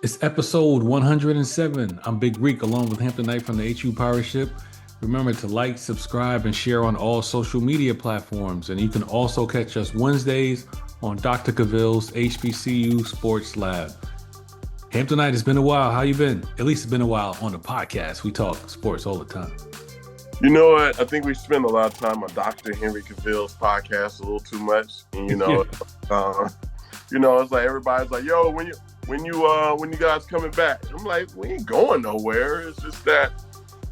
It's episode 107. I'm Big Greek along with Hampton Knight from the HU Pirate Ship. Remember to like, subscribe, and share on all social media platforms. And you can also catch us Wednesdays on Dr. Cavill's HBCU Sports Lab. Hampton Knight, it's been a while. How you been? At least it's been a while on the podcast. We talk sports all the time. You know what? I think we spend a lot of time on Dr. Henry Cavill's podcast a little too much. And, Yeah. uh, it's like everybody's like, "Yo, when you guys coming back?" I'm like, "We ain't going nowhere. It's just that,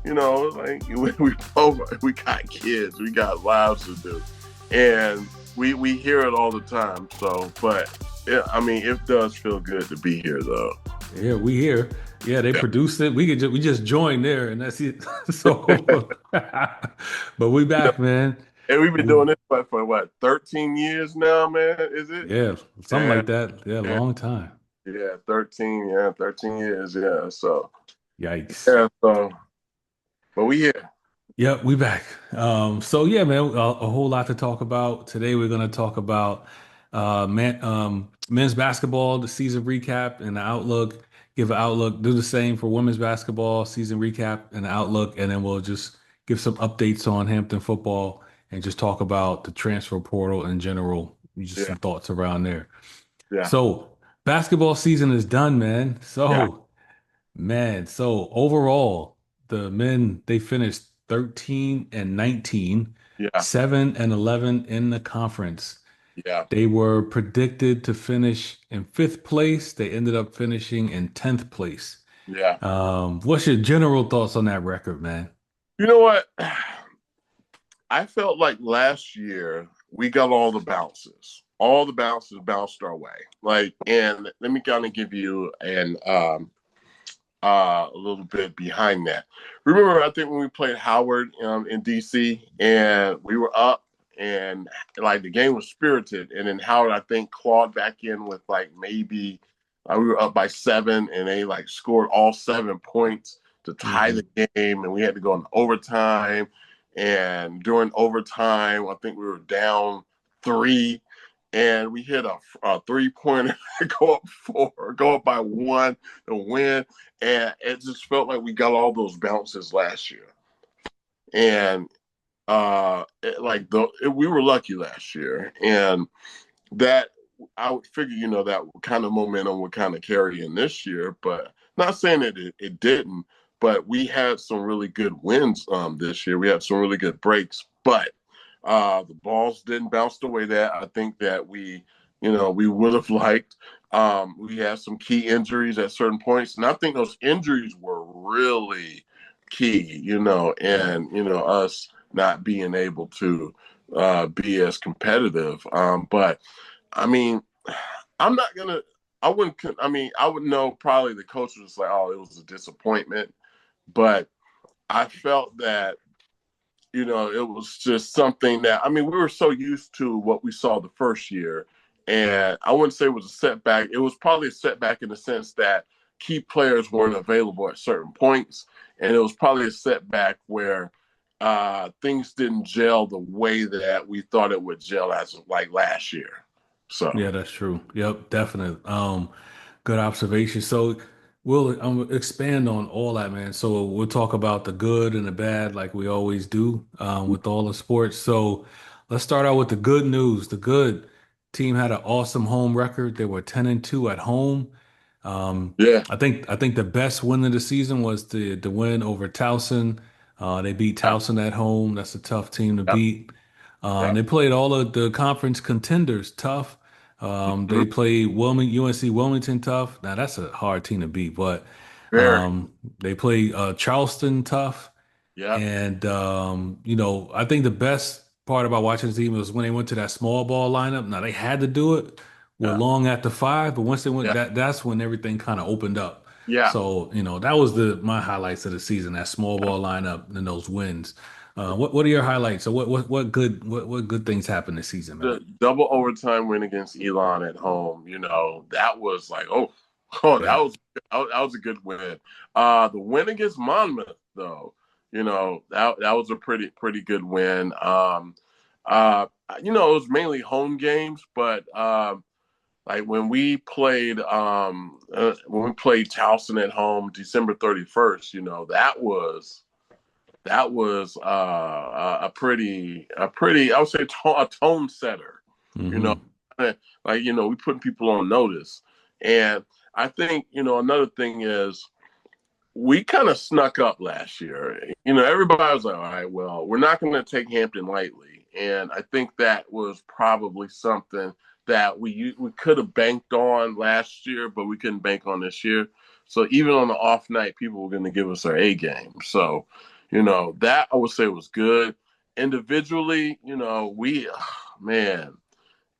like we got kids, we got lives to do, and we hear it all the time. So, but it does feel good to be here, though. Yeah, we here. Yeah, they produced it. We just joined there, and that's it. So, but we You know, back, man. and we've been We doing this for what 13 years now, man. Is it? Yeah, something Yeah. like that. Yeah, Yeah. long time. Yeah, 13 years, yeah. So Yikes. yeah, but we here. Yep, we back. So yeah, man, a whole lot to talk about. Today we're gonna talk about men's basketball, the season recap and the outlook. Give an outlook, do the same for women's basketball, season recap and the outlook, and then we'll just give some updates on Hampton football and just talk about the transfer portal in general. Just Yeah, some thoughts around there. yeah, So basketball season is done, man. yeah, So overall, the men they finished 13 and 19, yeah, 7 and 11 in the conference. yeah. They were predicted to finish in fifth place. They ended up finishing in 10th place. Yeah. What's your general thoughts on that record, man? You know what? I felt like last year we got all the bounces. All the bounces bounced our way. Like, and let me kind of give you a little bit behind that. Remember, I think when we played Howard in DC and we were up and like the game was spirited, and then Howard I think clawed back in with like maybe we were up by 7 and they like scored all 7 points to tie Hmm. the game, and we had to go in overtime. And during overtime, I think we were down 3, and we hit a 3 pointer, go up by 1 to win, and it just felt like we got all those bounces last year. And we were lucky last year, and that I would figure, that kind of momentum would kind of carry in this year. But not saying that it didn't, but we had some really good wins this year. We had some really good breaks, but the balls didn't bounce the way that I think that we would have liked. We had some key injuries at certain points, and I think those injuries were really key, and us not being able to be as competitive. But I mean, I'm not gonna. I wouldn't. I mean, I would know probably the coach was like, "Oh, it was a disappointment," but I felt that it was just something that, I mean, we were so used to what we saw the first year. And I wouldn't say it was a setback. It was probably a setback in the sense that key players weren't available at certain points. And it was probably a setback where things didn't gel the way that we thought it would gel as of like last year. So, Yeah, that's true. Yep, definitely. Good observation. So we'll expand on all that, man. So we'll talk about the good and the bad, like we always do, with all the sports. So let's start out with the good news. The good team had an awesome home record. They were 10 and 2 at home. Um, yeah. I think the best win of the season was the win over Towson. They beat Yeah. Towson at home. That's a tough team to Yeah. beat. Yeah. They played all of the conference contenders tough. Mhm. They played UNC Wilmington tough. Now that's a hard team to beat, but Very. they played Charleston tough. Yeah. And I think the best part about watching the team was when they went to that small ball lineup. Now they had to do it with Yeah. long after five, but once they went Yeah. that's when everything kind of opened up. Yeah. So, that was my highlights of the season, that small ball lineup and those wins. What are your highlights? So what good things happened this season, man? The double overtime win against Elon at home, that was like, oh, that Yeah. was that was a good win. The win against Monmouth, though, that was a pretty good win. It was mainly home games, but like when we played Charleston at home December 31st, that was a pretty, I would say, a tone setter. You know, Hmm. like we putting people on notice, and I think another thing is we kind of snuck up last year. Everybody was like, all right, well, we're not going to take Hampton lightly. And I think that was probably something that we could have banked on last year, but we couldn't bank on this year. So even on the off night, people were going to give us our A game. So, that I would say was good. Individually, man,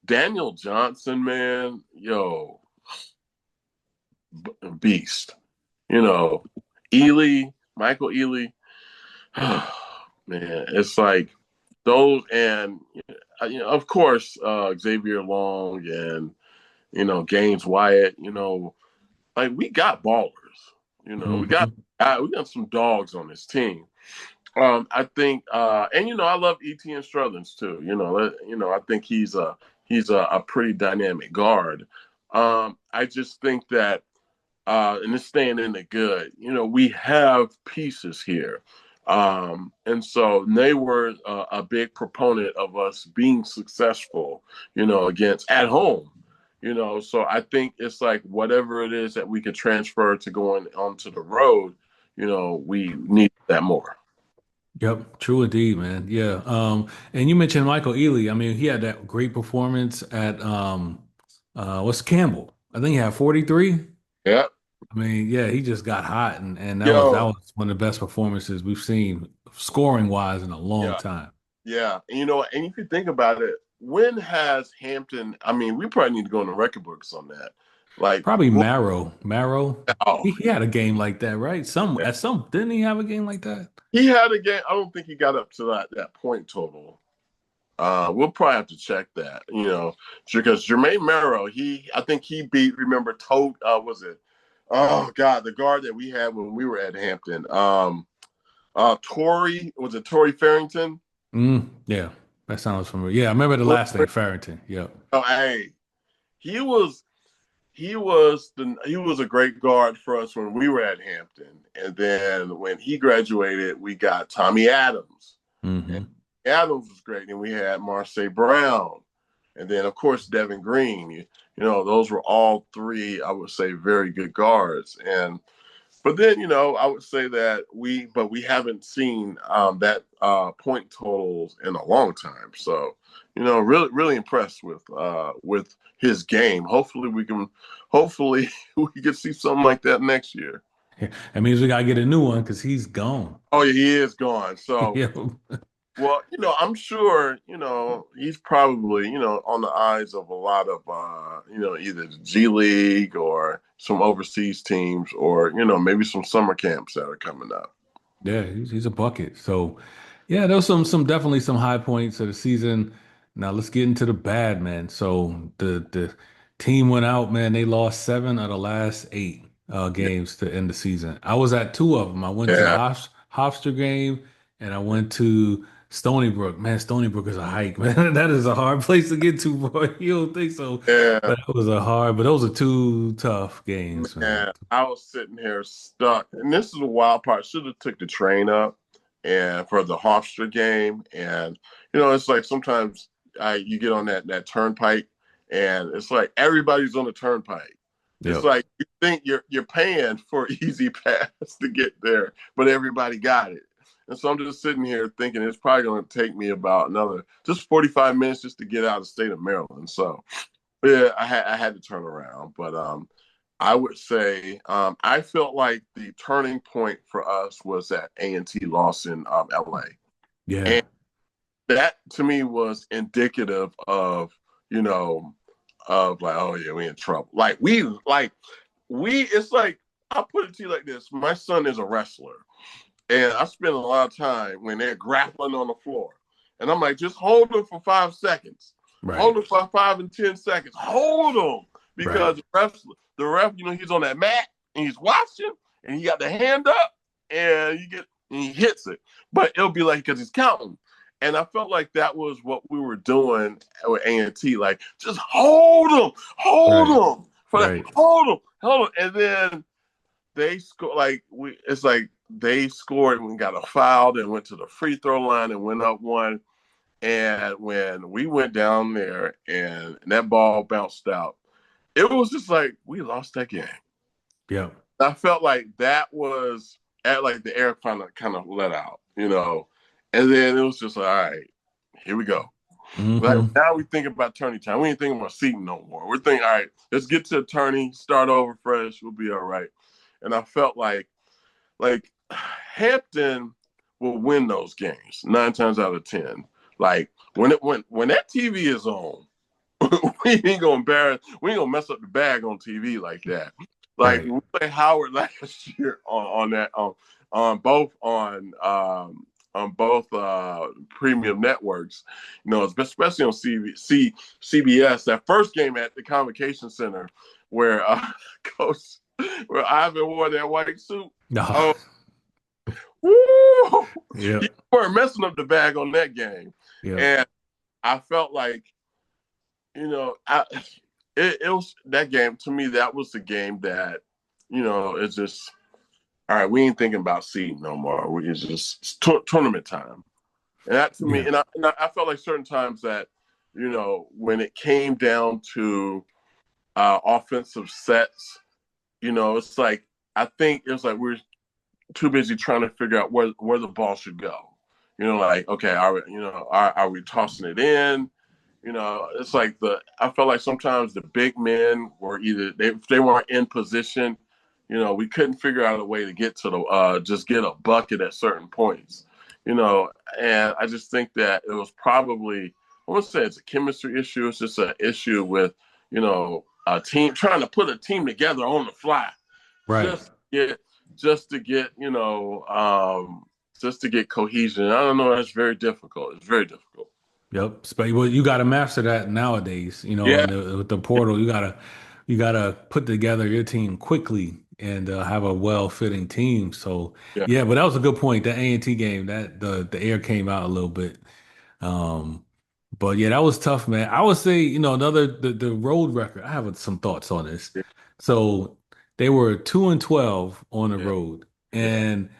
Daniel Johnson, man, beast. You know, Michael Ealy, man, it's like those, and of course, Xavier Long and Gaines Wyatt. Like we got ballers. Hmm. We got some dogs on this team. I think, and I love Etienne Struthers too. I think he's a pretty dynamic guard. I just think that and it's staying in the good. We have pieces here. And so they were a big proponent of us being successful, against at home. So I think it's like whatever it is that we could transfer to going onto the road, we need that more. Yep, true indeed, man. Yeah. And you mentioned Michael Ealy. I mean, he had that great performance at what's Campbell? I think he had 43. Yeah. I mean, yeah, he just got hot, and that Yo, was one of the best performances we've seen scoring wise in a long yeah. time. Yeah. And if you think about it, when has Hampton, I mean, we probably need to go in the record books on that. Like, Probably Marrow. Marrow. oh, He had a game like that, right? Some didn't he have a game like that? he had a game. I don't think he got up to that point total. We'll probably have to check that, because Jermaine Merrill, I think he beat. Remember, Toad was it? Oh God, the guard that we had when we were at Hampton. Torrey Farrington? Yeah, that sounds familiar. Yeah, I remember the last name, Farrington. Yep. Oh, hey, he was he was a great guard for us when we were at Hampton, and then when he graduated, we got Tommy Adams. And Hmm. Adams was great, and we had Marseille Brown, and then of course Devin Green. Those were all three, I would say, very good guards. But then I would say that we haven't seen that point totals in a long time. So really really impressed with his game. Hopefully we can see something like that next year. That means we gotta get a new one because he's gone. Oh yeah, he is gone. So Yeah. well, I'm sure, he's probably, on the eyes of a lot of, either the G League or some overseas teams or, maybe some summer camps that are coming up. Yeah, he's a bucket. So, yeah, there was some definitely some high points of the season. Now let's get into the bad, man. So the team went out, man. They lost 7 of the last 8 games to end the season. I was at 2 of them. I went to the Yeah. Hofstra game and I went to Stony Brook. Man, Stony Brook is a hike, man. That is a hard place to get to, boy. You don't think so? Yeah. But it was but those are 2 tough games, man. Man, I was sitting here stuck. And this is the wild part. Should have took the train up and for the Hofstra game. And, it's like sometimes you get on that turnpike and it's like everybody's on the turnpike. It's Yep. like you think you're paying for easy pass to get there, but everybody got it. And so I'm just sitting here thinking it's probably going to take me about another just 45 minutes just to get out of the state of Maryland. So yeah, I had to turn around, but I would say I felt like the turning point for us was that A&T loss in LA, Yeah. and that to me was indicative of you know of like, oh yeah, we in trouble. Like we it's like, I'll put it to you like this: my son is a wrestler, and I spend a lot of time when they're grappling on the floor, and I'm like, just hold them for 5 seconds, hold Right. them for 5 and 10 seconds, hold them, Right. because the ref, he's on that mat and he's watching, and he got the hand up, and he hits it, but it'll be like because he's counting. And I felt like that was what we were doing with A&T. Like, just hold Right. them for that, Right. hold them. And then they score it's like they scored and we got a foul and went to the free throw line and went up one. And when we went down there and that ball bounced out, it was just like we lost that game. Yeah. I felt like that was at like the air kind of let out, and then it was just like, all right, here we go. Like Hmm. now we think about tourney time. We ain't thinking about seating no more. We're thinking, all right, let's get to a tourney, start over fresh. We'll be all right. And I felt like Hampton will win those games 9 times out of 10. Like when that TV is on, we ain't gonna embarrass. We ain't gonna mess up the bag on TV like that. Like Right. we played Howard last year on that on both premium networks. Especially on CBS. That first game at the Convocation Center, where Coach, where Ivan wore that white suit. No. Oh, woo! You Yep. weren't messing up the bag on that game, Yep. and I felt like it was that game to me. That was the game that it's just all right. We ain't thinking about seed no more. It's just tournament time, and that to me, Yeah. and I felt like certain times that when it came down to offensive sets, it's like I think it was like we're too busy trying to figure out where the ball should go. Like okay, are we tossing it in? It's like I felt like sometimes the big men were either if they weren't in position, we couldn't figure out a way to get to the just get a bucket at certain points, and I just think that it was probably I wouldn't say it's a chemistry issue. It's just an issue with a team trying to put a team together on the fly, Right. just get just to get just to get cohesion. I don't know. It's very difficult. It's very difficult. Yep. Well, you got to master that nowadays. Yeah. With the portal, you gotta put together your team quickly and have a well-fitting team. So Yeah. yeah, but that was a good point. That A&T game, that the air came out a little bit. Um, but yeah, that was tough, man. I would say, another the road record. I have some thoughts on this. Yeah. So they were 2-12 on the Yeah. road, Yeah. and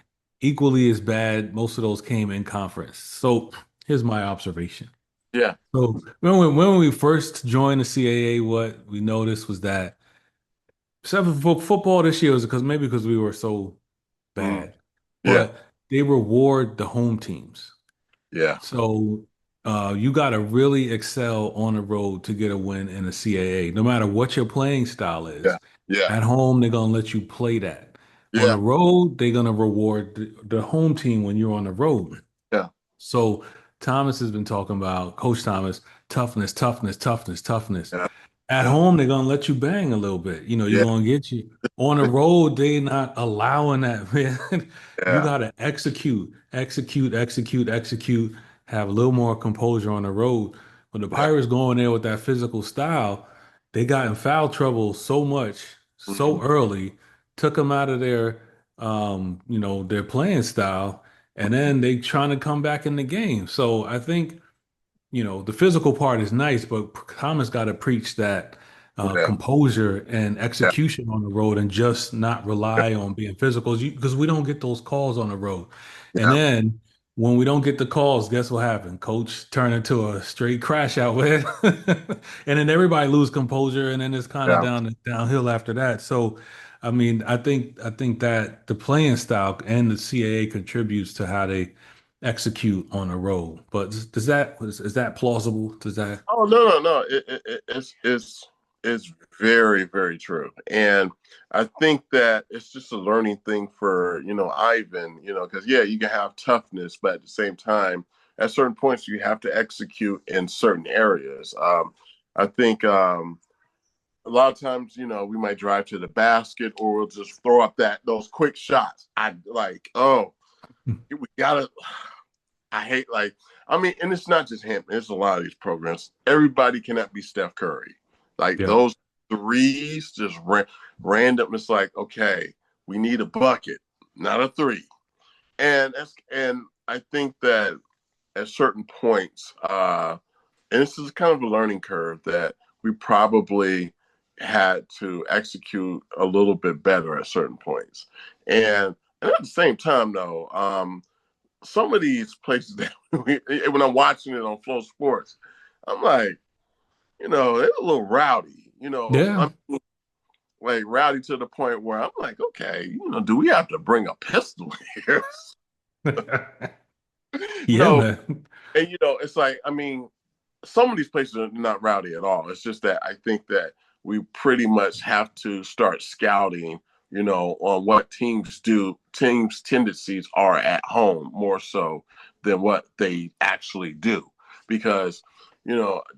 equally as bad. Most of those came in conference. So here's my observation. Yeah. So when we first joined the CAA, what we noticed was that except for football this year was because we were so Mm. bad, Yeah. but they reward the home teams. Yeah. So you got to really excel on the road to get a win in the CAA, no matter what your playing style Yeah. is. Yeah. At home, they're gonna let you play that. On the Yeah. road, they're gonna reward the home team when you're on the road. Yeah. So Thomas has been talking about Coach Thomas, toughness, toughness, toughness, toughness. Yeah. At Yeah. home, they're gonna let you bang a little bit. You're Yeah. gonna get you. On the road, they not allowing that, man. You Yeah. gotta execute, execute, execute, execute, have a little more composure on the road. When the Yeah. Pirates go in there with that physical style, they got in foul trouble so much, Mhm. so early, took them out of their playing style, and then they trying to come back in the game. So I think the physical part is nice, but Thomas got to preach that Yeah. composure and Yeah. execution on the road and just not rely on being physical because we don't get those calls on the road. And Yeah. then when we don't get the calls, guess what happened? Coach turned into a straight crash out with and then everybody lose composure and then it's kind of Yeah. downhill after that. So I mean, I think that the playing style and the CAA contributes to how they execute on a road. But is that plausible? Does that? Oh no. It's very very true, and I think that it's just a learning thing for Ivan. Because yeah, you can have toughness, but at the same time, at certain points, you have to execute in certain areas. I think a lot of times, we might drive to the basket or we'll just throw up those quick shots. I like, oh, we gotta. I hate and it's not just him. It's a lot of these programs. Everybody cannot be Steph Curry. Like Yep. those threes, just random. It's like, okay, we need a bucket, not a three. And I think that at certain points, and this is kind of a learning curve that we probably had to execute a little bit better at certain points. And at the same time, though, some of these places that when I'm watching it on Flow Sports, I'm like, it's a little rowdy. Yeah. I'm like rowdy to the point where I'm like, okay, do we have to bring a pistol here? Yeah, no, man. and it's like, I mean, some of these places are not rowdy at all. It's just that I think that we pretty much have to start scouting, on what teams' tendencies are at home more so than what they actually do. Because,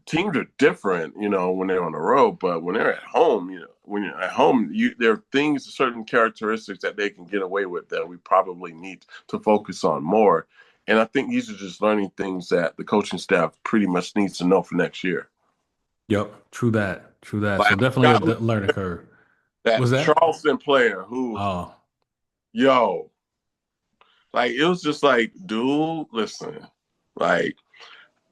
teams are different, when they're on the road, but when they're at home, when you're at home, there are things, certain characteristics that they can get away with that we probably need to focus on more. And I think these are just learning things that the coaching staff pretty much needs to know for next year. Yep. True that. True that. So Like definitely a learning curve. that Was that? Charleston player who, Oh, yo, like it was just like, dude, listen, like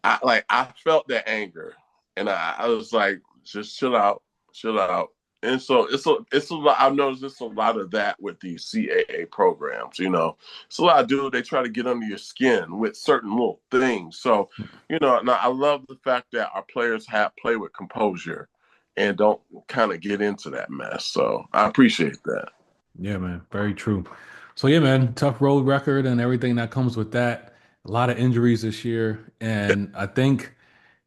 I felt that anger, and I was like, just chill out, chill out. And so it's a lot. I've noticed it's a lot of that with these CAA programs. It's a lot of dude. They try to get under your skin with certain little things. So and I love the fact that our players have play with composure and don't kind of get into that mess. So I appreciate that. yeah, man. Very true. So yeah, man, tough road record and everything that comes with that. A lot of injuries this year. And I think,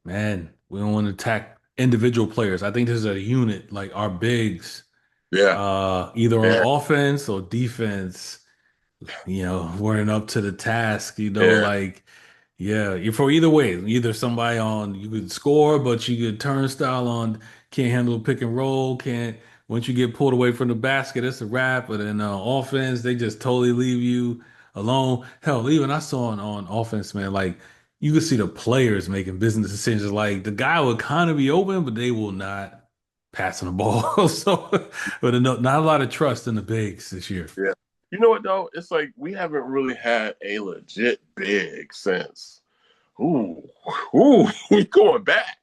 man, we don't want to attack individual players. I think this is a unit, like our bigs, Yeah, either on yeah, offense or defense, weren't up to the task, yeah, like, yeah, you for either way, either somebody on you could score, but you could turnstile on, can't handle pick and roll, can't, once you get pulled away from the basket, it's a wrap. But then offense, they just totally leave you alone. Hell, even I saw on offense, man, like you could see the players making business decisions. Like the guy would kind of be open, but they will not passing the ball. So, but not a lot of trust in the bigs this year. yeah. You know what though? It's like we haven't really had a legit big since. Ooh, ooh, we going back.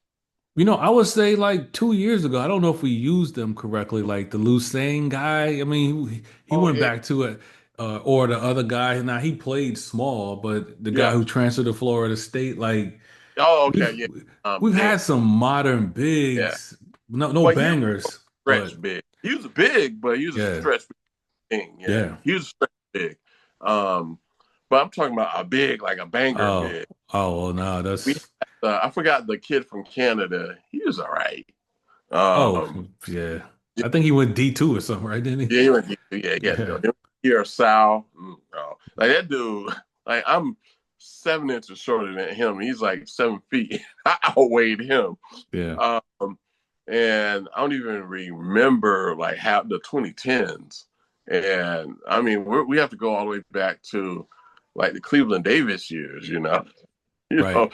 I would say like 2 years ago. I don't know if we used them correctly. Like the Lucerne guy. I mean, he Oh went yeah, back to it, or the other guy. Now he played small, but the guy yeah. who transferred to Florida State. Like Oh okay, we've yeah. we've Dan, had some modern yeah. bigs. No But he was bangers, but stretch big. He was big, but he was a yeah, stretch thing. Yeah, yeah. he was stretch big. Um, but I'm talking about a big, like a banger Oh, big. well, no, We, that's I forgot the kid from Canada. He was all right. oh Um, yeah. yeah, I think he went D2 or something, right? Didn't yeah, he went, yeah, he had to go. he? Him, here, Sal, oh, like that dude. Like I'm 7 inches shorter than him. He's like 7 feet. I outweighed him. Yeah, Um, and I don't even remember like how the 2010s. And I mean, we have to go all the way back to like the Cleveland Davis years, you right. know,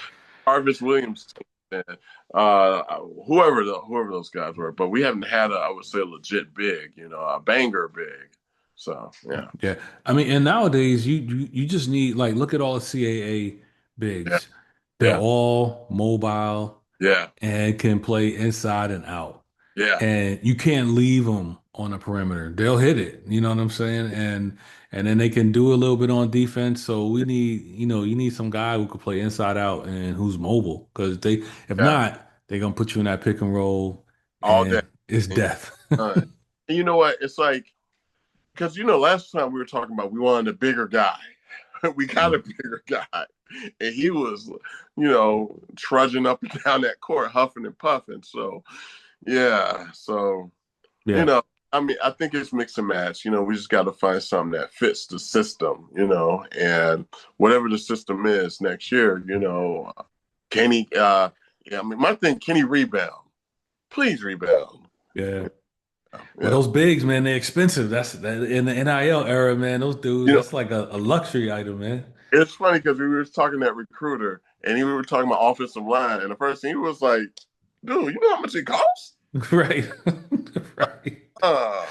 Harvis Williams, and whoever those guys were. But we haven't had I would say, a legit big, a banger big. So yeah, Yeah, I mean, and nowadays you just need like look at all the CAA yeah, bigs. They're yeah, all mobile yeah, and can play inside and out, yeah, and you can't leave them on the perimeter. They'll hit it. You know what I'm saying? And then they can do a little bit on defense. So we need, you need some guy who can play inside out and who's mobile. Because if yeah, not, they're gonna put you in that pick and roll, all day. and it's And, death. and you know what? It's like because last time we were talking about we wanted a bigger guy. We got a bigger guy, and he was, trudging up and down that court, huffing and puffing. So yeah, so you Yeah, know, I mean, I think it's mix and match. We just got to find something that fits the system, and whatever the system is next year, Kenny. Yeah, I mean, my thing, Kenny rebound, please rebound. yeah. Well, Yeah, those bigs, man, they're expensive. That's that in the NIL era, man. Those dudes, you know, that's like a luxury item, man. it's funny because we were talking to that recruiter, and we were talking about offensive line, and the first thing he was like, "Dude, you know how much it costs?" Right. Right. Uh,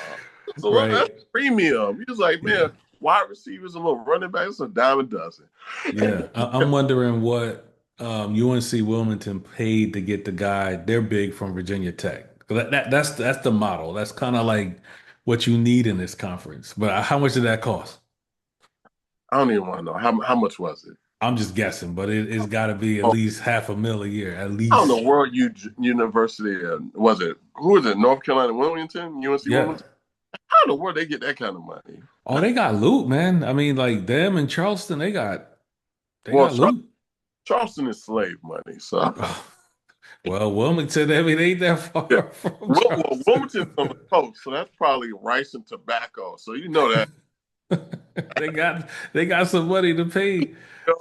that's Right. premium. He was like, Yeah. "Man, wide receivers, a little running back. It's a dime a dozen. Yeah, I'm wondering what UNC Wilmington paid to get the guy. They're big from Virginia Tech. That's the model. That's kind of like what you need in this conference. But how much did that cost? I don't even want to know how much was it. I'm just guessing, but it's got to be at Oh, least half a mil a year, at I don't know. least. World University was it? Who was it? North Carolina Wilmington, UNC Yeah. Wilmington. I don't know where they get that kind of money. Oh, they got loot, man. I mean, like them and Charleston, they Well, got loot. Charleston is slave money, so Well, Wilmington, I mean, ain't that yeah. far from Charleston. Wilmington's on the coast, so that's probably rice and tobacco. So you know that. They got some money to pay.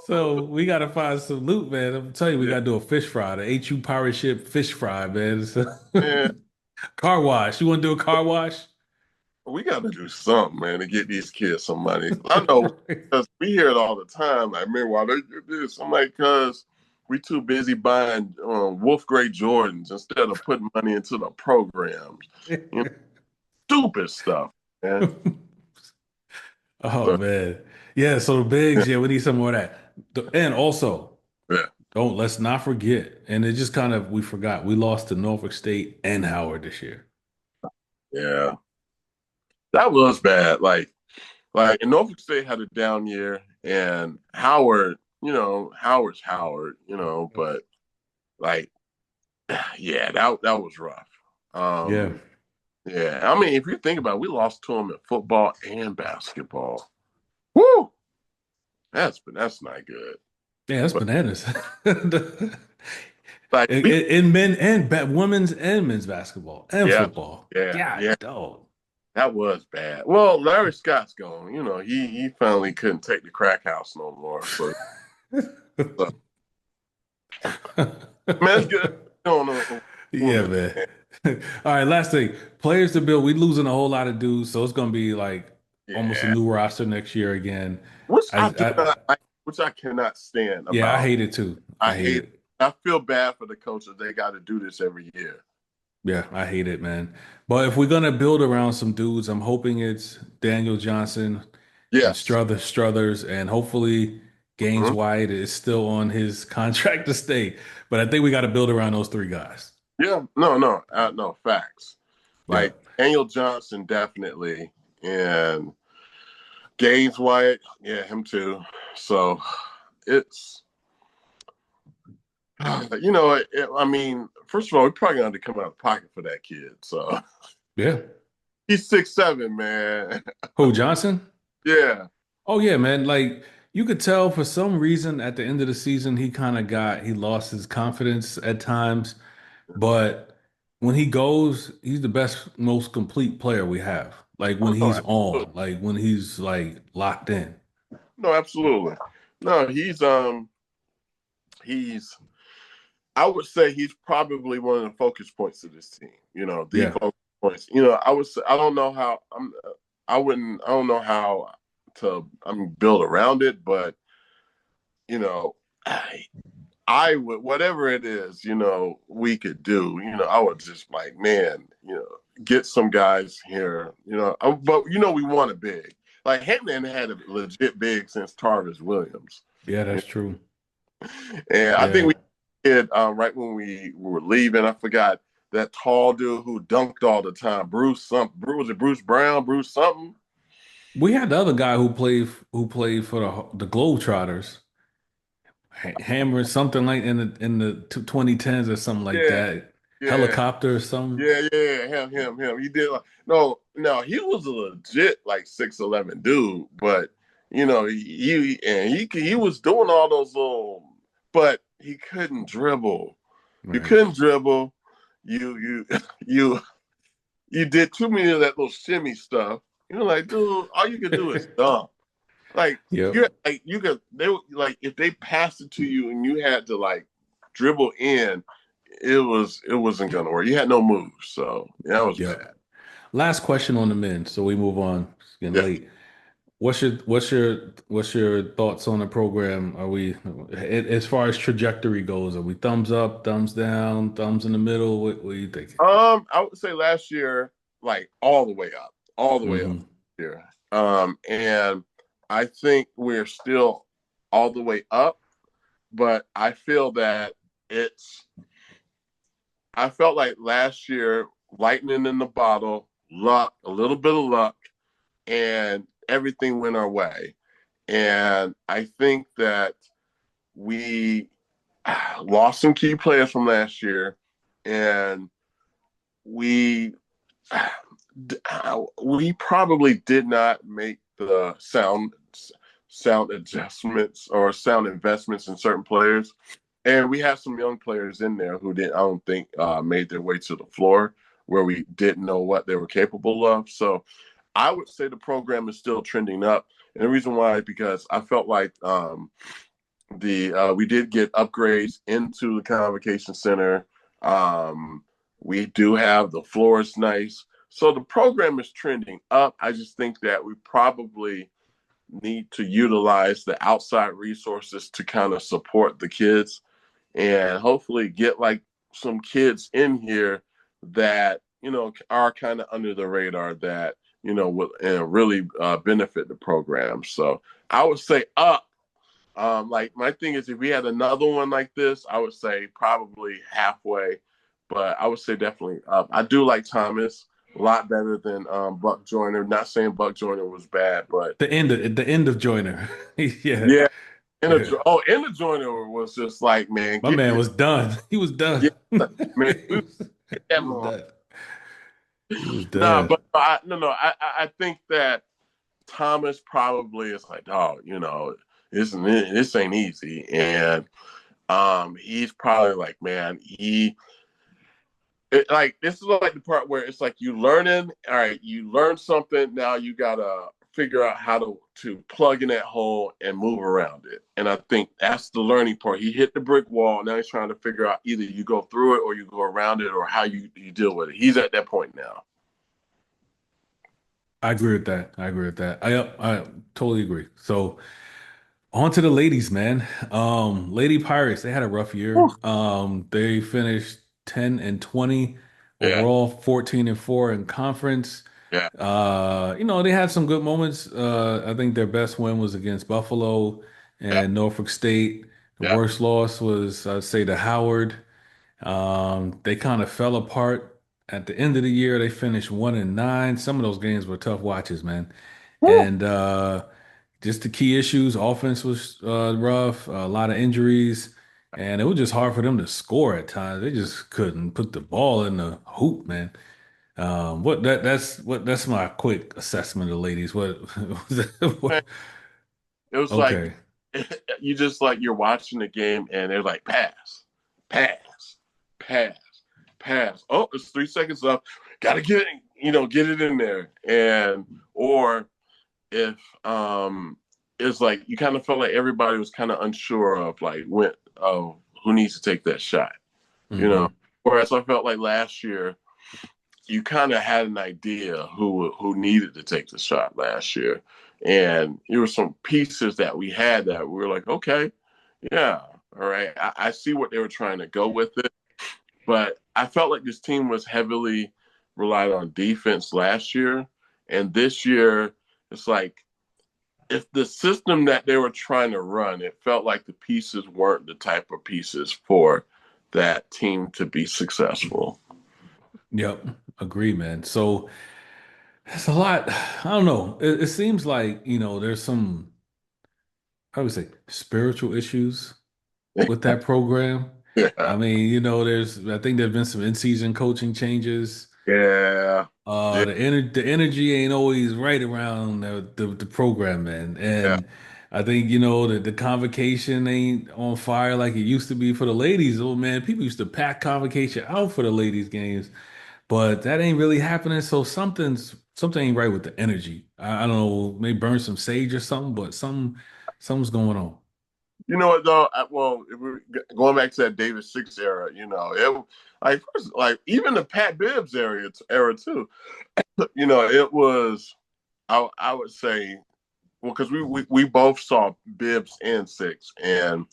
So we gotta find some loot, man. I'm telling you, we Yeah, gotta do a fish fry, the HU pirate ship fish fry, man. So, man, car wash. You wanna do a car wash? we got to do something, man, to get these kids some money. I know because we hear it all the time. Like, man, why they do this? I'm like, because we too busy buying Wolf Gray Jordans instead of putting money into the programs. You know, stupid stuff, man. Oh So, man. Yeah, so the bigs, yeah, we need some more of that. And also, yeah, let's not forget, and it just kind of we forgot, we lost to Norfolk State and Howard this year. yeah, that was bad. And Norfolk State had a down year, and Howard, Howard's Howard, but like, yeah, that was rough. Yeah. Yeah, I mean, if you think about it, we lost to them in football and basketball. Woo! That's not good. Yeah, that's But bananas. like, In men and women's and men's basketball and yeah, football. yeah, Yeah, yeah, dog. that was bad. Well, Larry Scott's gone. He finally couldn't take the crack house no more. So man, it's good. Going on Yeah, woman. man. All right, last thing. Players to build. We losing a whole lot of dudes, so it's gonna be like almost a Yeah, new roster next year again. which I do I not like, which I cannot stand yeah, I about. hate it too. I I hate hate. it. I feel bad for the coaches. They got to do this every year. Yeah, I hate it, man. But if we're gonna build around some dudes, I'm hoping it's Daniel Johnson and Yes. Struthers, and hopefully Gaines Mhm. White is still on his contract to stay. But I think we got to build around those three guys. Yeah. No. Facts. Yeah. Like Daniel Johnson, definitely, and Gaines White, yeah, him too. So it's, I mean, first of all, we're probably going to come out of pocket for that kid. So Yeah. he's 6'7", man. Who, Johnson? Yeah. Oh yeah, man. Like you could tell for some reason at the end of the season he lost his confidence at times. But when he goes, he's the best, most complete player we have. Like when Oh, no, he's absolutely. on, like when he's like locked in. No, absolutely. No, he's I would say he's probably one of the focus points of this team. The Yeah. focus points. I would say I don't know how I don't know how to build around it, but you know, I would, whatever it is, we could do. I would just like, man, get some guys here. But we want a big. Like Hampton had a legit big since Tarvis Williams. Yeah, that's true. And I think Yeah. we did right when we were leaving. I forgot that tall dude who dunked all the time. Bruce something. Was it Bruce Brown? Bruce something? We had the other guy who played for the Globetrotters, Hammer something like in the 2010s or something like Yeah, that. yeah, Helicopter or something. yeah. Him. He did like no. He was a legit like 6'11" dude, but he was doing all those little, but he couldn't dribble. You Right. couldn't dribble. You you you did too many of that little shimmy stuff. Like, dude, all you could do is dunk. Like Yep. you could they like if they passed it to you and you had to like dribble in, it wasn't gonna work. You had no moves, so yeah, that was Yep. bad. Last question on the men, so we move on. It's getting Yeah. late. What's your thoughts on the program? Are we as far as trajectory goes? Are we thumbs up, thumbs down, thumbs in the middle? What are you thinking? I would say last year, like all the way up Hmm. here. And I think we're still all the way up, but I feel that it's I felt like last year, lightning in the bottle, luck, a little bit of luck, and everything went our way. And I think that we lost some key players from last year, and we we probably did not make the sound adjustments or sound investments in certain players. And we have some young players in there who didn't, I don't think, made their way to the floor where we didn't know what they were capable of. So I would say the program is still trending up. And the reason why is because I felt like the we did get upgrades into the convocation center. We do have the floor is nice. So the program is trending up. I just think that we probably need to utilize the outside resources to kind of support the kids and hopefully get like some kids in here that are kind of under the radar that will really benefit the program. So I would say up. Like my thing is, if we had another one like this, I would say probably halfway, but I would say definitely up. I do like Thomas a lot better than Buck Joyner. Not saying Buck Joyner was bad, but The end of Joyner. Yeah. yeah, Yeah. In the Joyner was just like, man, My man was done. He was done. yeah, man, He we was, get he that was long. done. He was Nah, done. but no, I think that Thomas probably is like, oh, this ain't easy, and he's probably like, man, like this is like the part where it's like you learning, all right, you learn something, now you gotta figure out how to plug in that hole and move around it. And I think that's the learning part. He hit the brick wall, now he's trying to figure out either you go through it or you go around it or how you deal with it. He's at that point now. I agree with that. I agree with that. I totally agree. So on to the ladies, man. Lady Pirates, they had a rough year. Whew. They finished 10 and 20 Yeah, overall, 14 and 4 in conference. yeah, They had some good moments. I think their best win was against Buffalo yeah, and Norfolk State. The yeah. worst loss was, I'd say, to Howard. They kind of fell apart at the end of the year. They finished 1 and 9. Some of those games were tough watches, man. Whew. And just the key issues, offense was rough, a lot of injuries, and it was just hard for them to score at times. They just couldn't put the ball in the hoop, man. That's my quick assessment of the ladies. What, Man, what? it was like Okay. you just like you're watching the game and they're like pass, pass, pass, pass. Oh, it's 3 seconds left. Gotta get it, get it in there. And or if it's like you kind of felt like everybody was kind of unsure of like when who needs to take that shot, you know. Hmm. Whereas I felt like last year you kind of had an idea who needed to take the shot last year, and there were some pieces that we had that we were like, okay, yeah, all right, I see what they were trying to go with it, but I felt like this team was heavily relied on defense last year, and this year it's like if the system that they were trying to run, it felt like the pieces weren't the type of pieces for that team to be successful. Yep. Agree, man. So it's a lot. I don't know. It seems like, there's some, I would say, spiritual issues with that program. I Yeah, mean, I think there've been some in-season coaching changes. yeah, yeah. The energy ain't always right around the program, man. Yeah. And I think, the convocation ain't on fire like it used to be for the ladies. Oh man, people used to pack convocation out for the ladies games, but that ain't really happening. So something ain't right with the energy. I don't know, maybe burn some sage or something, but something's going on. You know what though? Well, if we're going back to that David Six era, it like first, like even the Pat Bibbs era too. It was I would say well because we both saw Bibbs and Six, and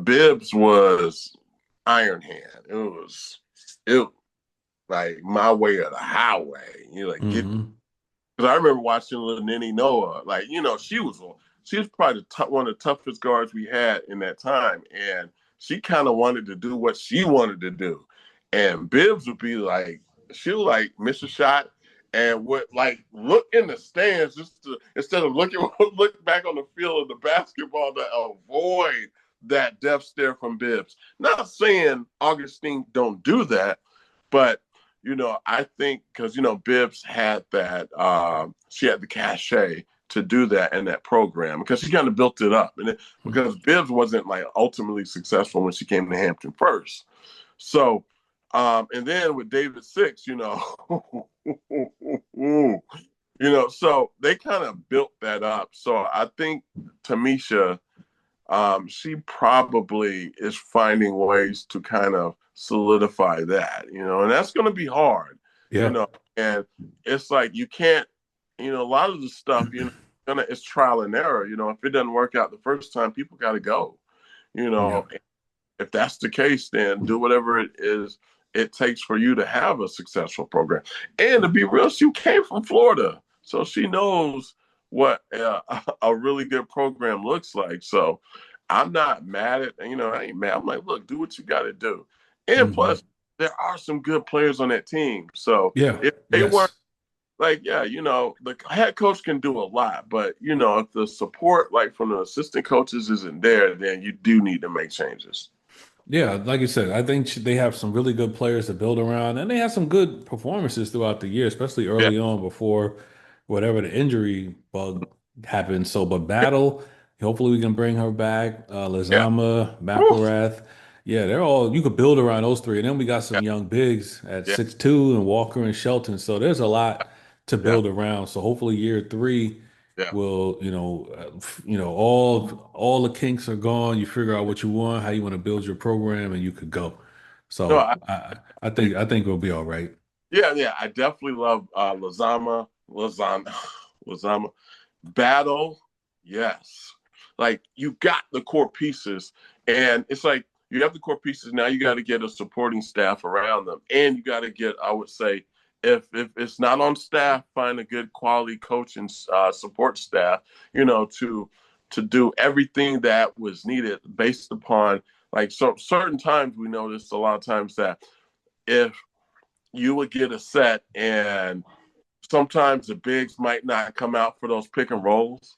Bibbs was Iron Hand. It like my way or the highway. You like get Hmm. Because I remember watching little Nini Noah, like, she was probably one of the toughest guards we had in that time, and she kind of wanted to do what she wanted to do, and Bibbs would be like, she would like miss a shot, and would like look in the stands just to, instead of looking look back on the field of the basketball to avoid that death stare from Bibbs. Not saying Augustine don't do that, but I think because Bibbs had that, she had the cachet to do that in that program because she kind of built it up, because Bibbs wasn't like ultimately successful when she came to Hampton first. So, and then with David Six, so they kind of built that up. So I think Tamisha, she probably is finding ways to kind of solidify that, and that's going to be hard, Yeah. and it's like you can't, a lot of the stuff, it's trial and error. If it doesn't work out the first time, people got to go. Yeah. If that's the case, then do whatever it is it takes for you to have a successful program. And to be real, she came from Florida, so she knows what a really good program looks like. So I'm not mad at, I ain't mad. I'm like, look, do what you got to do. And Hmm. plus, there are some good players on that team. So Yeah. if they weren't, Yes. like, yeah, the head coach can do a lot, but if the support, like from the assistant coaches, isn't there, then you do need to make changes. Yeah, like you said, I think they have some really good players to build around, and they have some good performances throughout the year, especially Yeah, early on before whatever the injury bug happened. So, but Battle, hopefully we can bring her back. yeah. Lazama, Woo. McElrath, yeah, they're all you could build around those three, and then we got Yeah, some young bigs at yeah, 6'2" and Walker and Shelton. So there's a lot to yeah, build around. So hopefully year three yeah. will all the kinks are gone. You figure out what you want, how you want to build your program, and you could go. No, So I think it'll be all right. yeah, yeah. I definitely love Lazama, Battle. Yes, like you got the core pieces, and it's like you have the core pieces. Now you got to get a supporting staff around them, and you got to get, I would say, if it's not on staff, find a good quality coach and support staff. To do everything that was needed based upon, like, so certain times we noticed a lot of times that if you would get a set and sometimes the bigs might not come out for those pick and rolls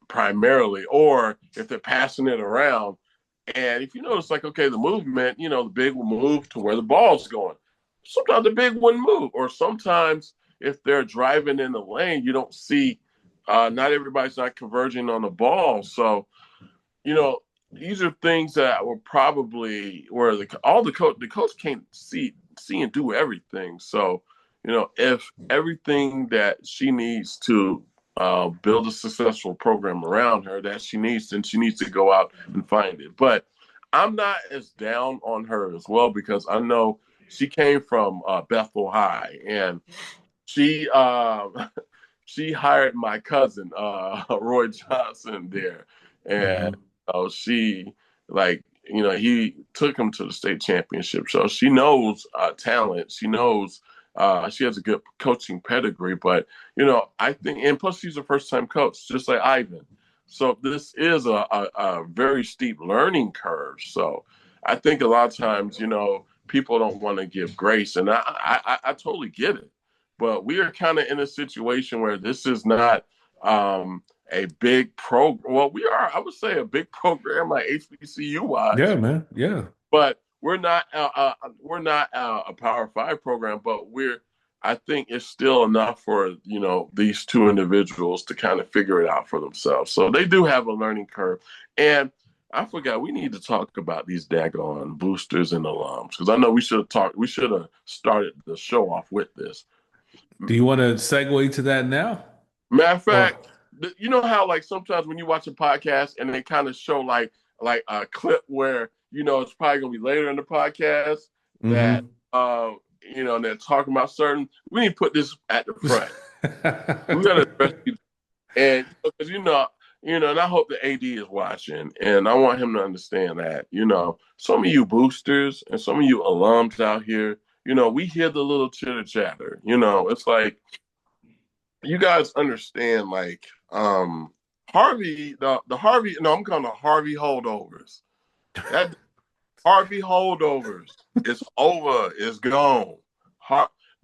primarily, or if they're passing it around. And if you notice, like, okay, the movement, the big will move to where the ball's going. Sometimes the big wouldn't move, or sometimes if they're driving in the lane, you don't see, not everybody's not converging on the ball. So, you know, these are things that were probably where the coach can't see and do everything. So, if everything that she needs to build a successful program around her that she needs, then she needs to go out and find it. But I'm not as down on her as well, because I know she came from Bethel High, and she she hired my cousin, Roy Johnson, there, and Hmm. she, like, he took him to the state championship. So she knows talent. She knows, she has a good coaching pedigree. But I think, and plus she's a first time coach, just like Ivan. So this is a very steep learning curve. So I think a lot of times, people don't want to give grace, and I totally get it. But we are kind of in a situation where this is not a big program. Well, we are, I would say, a big program like HBCU Yeah, wise, man. Yeah. but we're not a Power Five program. But I think it's still enough for these two individuals to kind of figure it out for themselves. So they do have a learning curve, and I forgot we need to talk about these daggone boosters and alums, because I know we should have started the show off with this. Do you want to segue to that now? Matter of Or fact, you know how, like, sometimes when you watch a podcast and they kind of show like a clip where it's probably gonna be later in the podcast that hmm and they're talking about certain. We need to put this at the front. We're gonna address you, and because and I hope the AD is watching, and I want him to understand that some of you boosters and some of you alums out here, we hear the little chitter chatter. It's like, you guys understand, like, Harvey, the Harvey, no, I'm calling the Harvey holdovers. That Harvey holdovers is over, it's gone.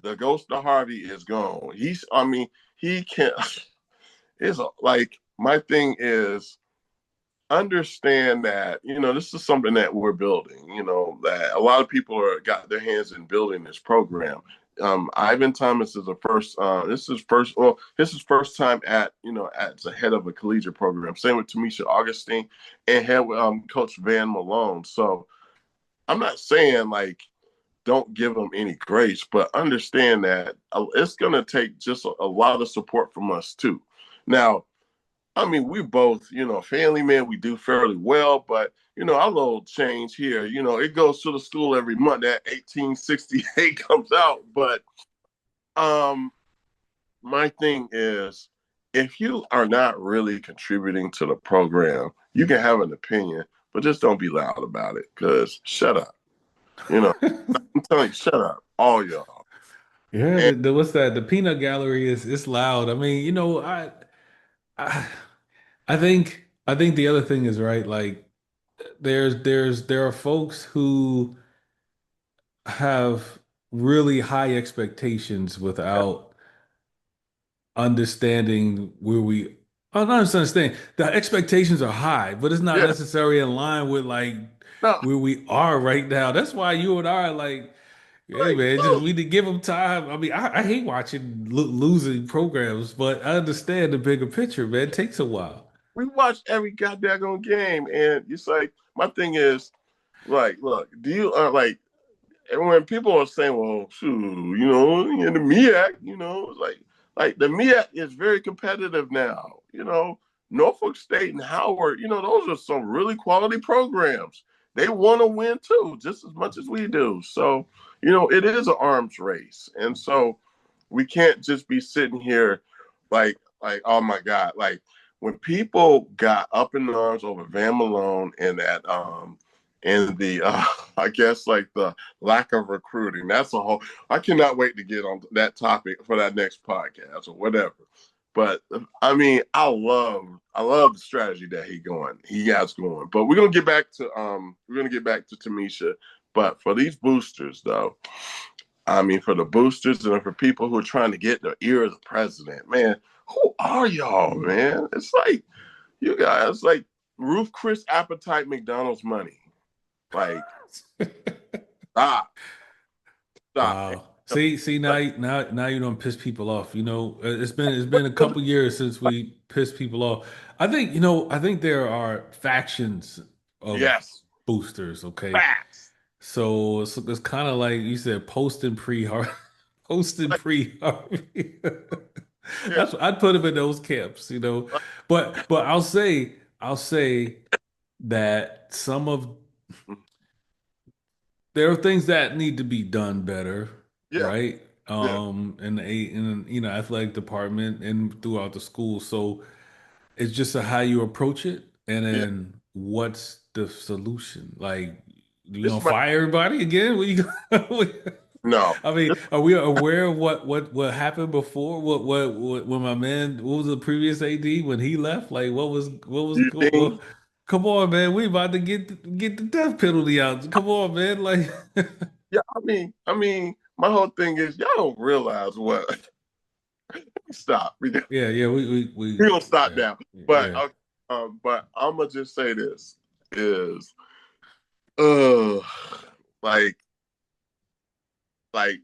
The ghost of Harvey is gone. I mean, he can't. It's like, my thing is, understand that, this is something that we're building, that a lot of people got their hands in building this program. Ivan Thomas is the first. This is first time at as the head of a collegiate program. Same with Tamisha Augustine and head with Coach Van Malone. So I'm not saying, like, don't give them any grace, but understand that it's going to take just a lot of support from us too. Now, I mean, we both, family man, we do fairly well, but our little change here, it goes to the school every month. That 1868 comes out. But my thing is, if you are not really contributing to the program, you can have an opinion, but just don't be loud about it. Cause shut up. I'm telling you, shut up, all y'all. Yeah, And what's that? The peanut gallery is it's loud. I mean, I I think the other thing is right. Like, there are folks who have really high expectations without understanding where we. I don't understand. The expectations are high, but it's not yeah, necessarily in line with like no, where we are right now. That's why you and I are like, hey like, man, just we need to give them time. I mean, I hate watching losing programs, but I understand the bigger picture, man. It takes a while. we watch every goddamn game, and it's like, my thing is, like, look, do you like, and when people are saying, well, shoot, in the MEAC, like the MEAC is very competitive now. Norfolk State and Howard, those are some really quality programs. They want to win too, just as much as we do. So, it is an arms race. And so we can't just be sitting here oh my God, like, when people got up in arms over Van Malone and that and the I guess, like, the lack of recruiting. That's a whole. I cannot wait to get on that topic for that next podcast or whatever. But I mean, I love the strategy that he has going. But we're gonna get back to Tamisha. But for these boosters, though, I mean, for the boosters and for people who are trying to get the ear of the president, man, who are y'all, man? It's like, you guys, like, Ruth Chris appetite McDonald's money. Like, stop, stop. Wow. See now you don't piss people off. It's been a couple years since we pissed people off. I think there are factions of Yes, boosters, okay? facts. So it's kind of like you said, posting Like, pre-Harvey. yeah, I'd put him in those camps. like, But I'll say that there are things that need to be done better, yeah, right? yeah. In the athletic department and throughout the school. So it's just how you approach it, and Yeah. then what's the solution? Like, you This gonna might fire everybody again? no. I mean, are we aware of what happened before? What when my man, what was the previous AD when he left? Like, what was You think? come on, man, we about to get the death penalty out. Come on, man, like. Yeah. I mean, my whole thing is, y'all don't realize what. Stop. We Yeah, we gonna stop yeah, now. But yeah. but I'm gonna just say this is, uh, like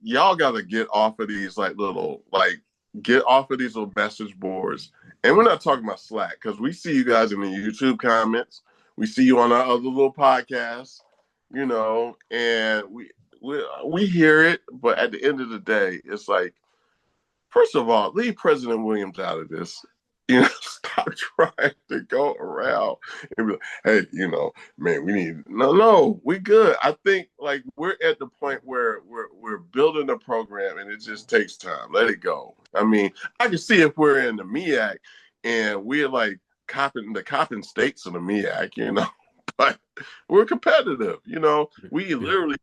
y'all gotta get off of these, like, little, like, get off of these little message boards. And we're not talking about Slack, because we see you guys in the YouTube comments. We see you on our other little podcasts, and we hear it. But at the end of the day, it's like, first of all, leave President Williams out of this. Stop trying to go around and be like, hey, man, we need no, we good. I think, like, we're at the point where we're building a program, and it just takes time. Let it go. I mean, I can see if we're in the MEAC and we're like copping states in the MEAC, but we're competitive. We Yeah. literally,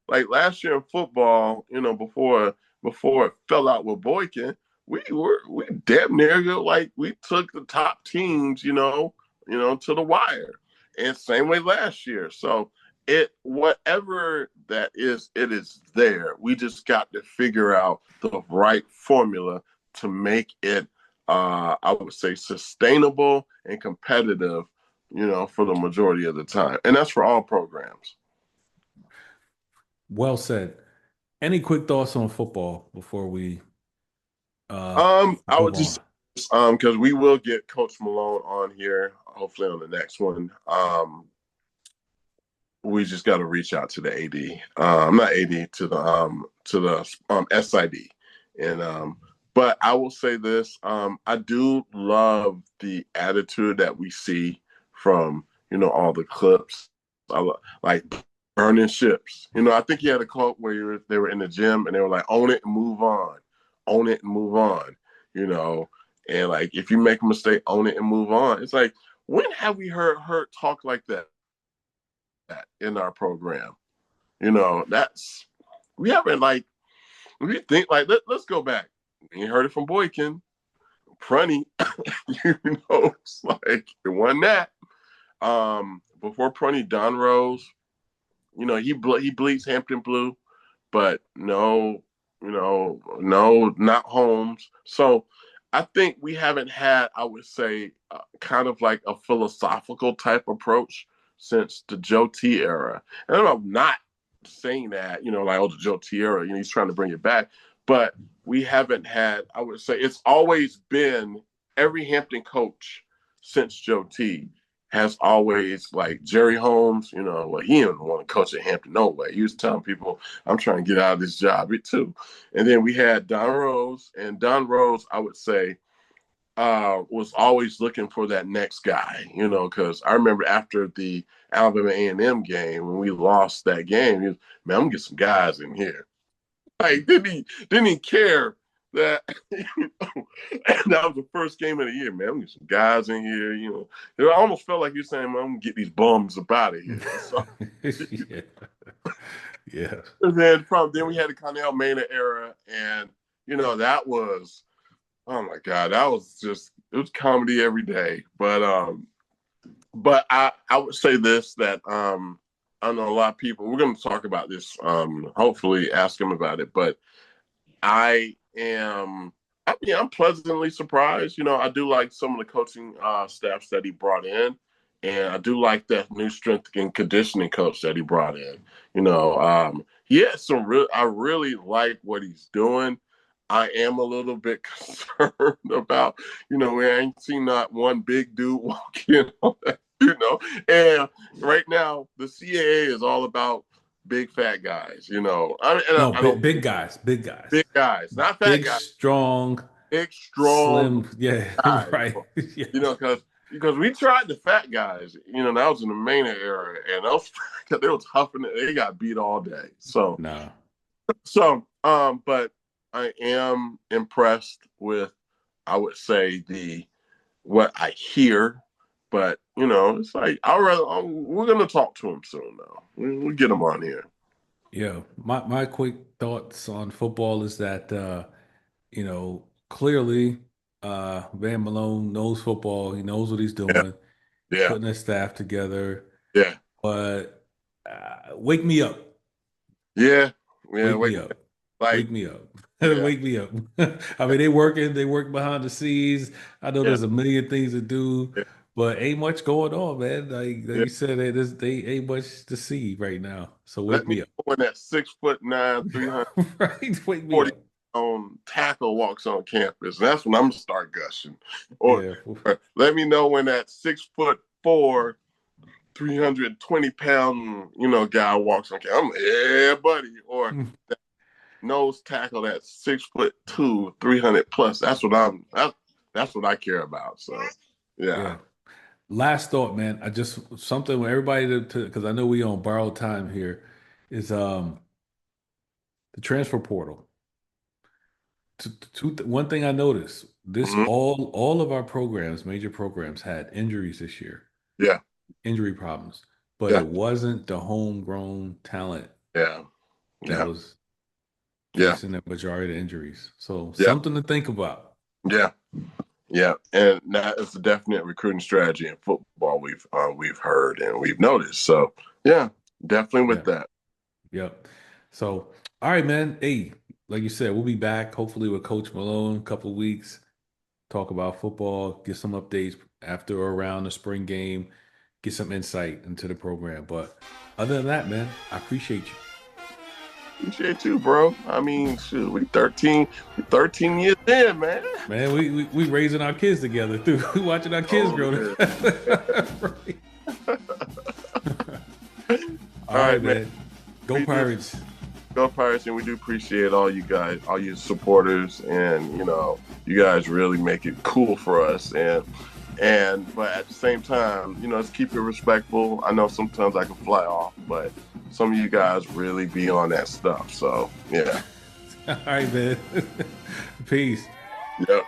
like, last year in football, before it fell out with Boykin, we damn near like we took the top teams, to the wire. And same way last year. So it whatever that is, it is there. We just got to figure out the right formula to make it I would say sustainable and competitive, for the majority of the time. And that's for all programs. Well said. Any quick thoughts on football before we I move would on? just because we will get Coach Malone on here, hopefully on the next one. We just got to reach out to the AD, not AD, to the SID, and but I will say this: I do love the attitude that we see from all the clips. Like burning ships. I think he had a quote where they were in the gym and they were like, "Own it and move on, own it and move on." You know, and like if you make a mistake, own it and move on. It's like when have we heard talk like that in our program? That's we haven't like we think like let's go back. You heard it from Boykin, Prunty. It's like it won that. Before Prunty, Don Rose. He bleeds Hampton Blue, but no, no, not Holmes. So I think we haven't had, I would say, kind of like a philosophical type approach since the Joe T era. And I'm not saying that, like, oh, the Joe T era, he's trying to bring it back. But we haven't had, I would say, it's always been every Hampton coach since Joe T has always like Jerry Holmes, well, he didn't want to coach at Hampton, no way. He was telling people, I'm trying to get out of this job, it too. And then we had Don Rose, and Don Rose, I would say, was always looking for that next guy, because I remember after the Alabama A&M game, when we lost that game, he was, man, I'm gonna get some guys in here. Like, didn't he care that that was the first game of the year, man? I'm get some guys in here, It almost felt like you're saying, man, I'm gonna get these bums up out of here. So, Yeah. Yeah. and then we had the Connell Maynard era, and that was, oh my God, that was just, it was comedy every day. But I would say this, that I know a lot of people, we're gonna talk about this, hopefully ask them about it, but I am. I'm pleasantly surprised. I do like some of the coaching staffs that he brought in, and I do like that new strength and conditioning coach that he brought in. He has some real. I really like what he's doing. I am a little bit concerned about, we ain't seen not one big dude walk in on that, and right now the CAA is all about big fat guys, No, I don't big guys, big guys, big guys, not fat big, guys, strong, big strong slim. Yeah, guys. right. Yeah. Because we tried the fat guys, that was in the main era, and those they was huffing it, they got beat all day. So No. but I am impressed with, I would say, the what I hear. But it's like we're gonna talk to him soon. Though we'll get him on here. Yeah. My quick thoughts on football is that clearly Van Malone knows football. He knows what he's Yeah, doing. He's yeah, putting his staff together. yeah, But wake me up. yeah, yeah. Wake Wait, me up. like Wake me up. yeah, Wake me up. I mean, they work behind the scenes. I know yeah, there's a million things to do, yeah. but ain't much going on, man. Like Yeah. you said, they ain't much to see right now. So Let wake me me up. know when that 6'9", 340 Right? Wake me up. pound tackle walks on campus. That's when I'm gonna start gushing. Or, Yeah. or let me know when that 6'4", 320-pound, guy walks on campus. Yeah, buddy. Or that nose tackle that 6'2", 300 plus. That's what I care about. So yeah. Yeah. Last thought, man. I just something with everybody to because I know we on borrowed time here is the transfer portal. One thing I noticed, this Mhm. all of our programs, major programs, had injuries this year, Yeah. injury problems, but Yeah. it wasn't the homegrown talent Yeah. that Yeah. was Yeah. chasing the majority of the injuries. So Yeah. something to think about. Yeah. Yeah. And that is a definite recruiting strategy in football we've heard and we've noticed. So yeah, definitely with that. Yep. So, all right, man. Hey, like you said, we'll be back hopefully with Coach Malone in a couple of weeks. Talk about football, get some updates after or around the spring game, get some insight into the program. But other than that, man, I appreciate you. Appreciate you, bro. I mean, shoot, we 13 years in, man. Man, we raising our kids together too. We watching our kids grow together. Right. All right, man. Go Pirates. Go Pirates, and we do appreciate all you guys, all you supporters, and you guys really make it cool for us. And but at the same time, let's keep it respectful. I know sometimes I can fly off, but some of you guys really be on that stuff. So yeah. All right, man. Peace. Yep.